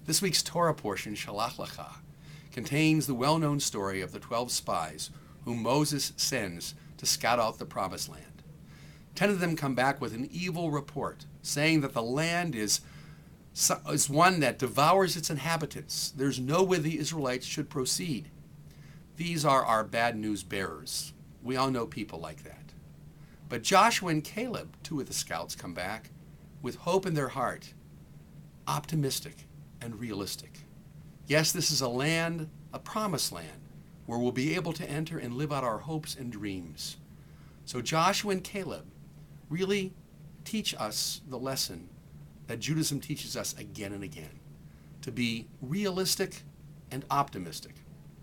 This week's Torah portion, Shelach-Lecha, contains the well-known story of the 12 spies whom Moses sends to scout out the Promised Land. 10 of them come back with an evil report, saying that the land is one that devours its inhabitants. There's no way the Israelites should proceed. These are our bad news bearers. We all know people like that. But Joshua and Caleb, 2 of the scouts, come back with hope in their heart, optimistic and realistic. Yes, this is a land, a promised land, where we'll be able to enter and live out our hopes and dreams. So Joshua and Caleb really teach us the lesson that Judaism teaches us again and again, to be realistic and optimistic,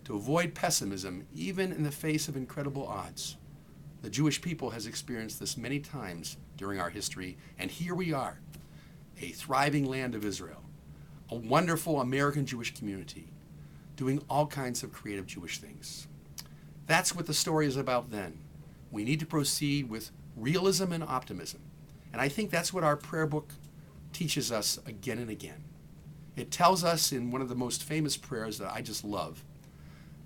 to avoid pessimism even in the face of incredible odds. The Jewish people has experienced this many times during our history, and here we are, a thriving land of Israel, a wonderful American Jewish community, doing all kinds of creative Jewish things. That's what the story is about then. We need to proceed with realism and optimism. And I think that's what our prayer book teaches us again and again. It tells us in one of the most famous prayers that I just love,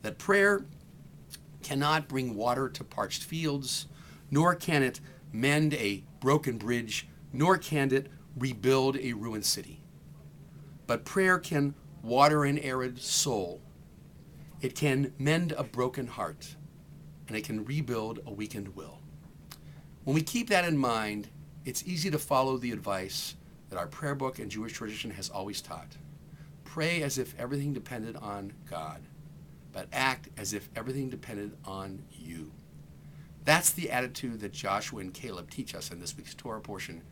that prayer cannot bring water to parched fields, nor can it mend a broken bridge, nor can it rebuild a ruined city. But prayer can water an arid soul. It can mend a broken heart, and it can rebuild a weakened will. When we keep that in mind, it's easy to follow the advice that our prayer book and Jewish tradition has always taught. Pray as if everything depended on God, but act as if everything depended on you. That's the attitude that Joshua and Caleb teach us in this week's Torah portion,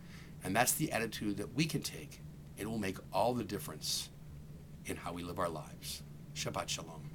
and that's the attitude that we can take. It will make all the difference in how we live our lives. Shabbat Shalom.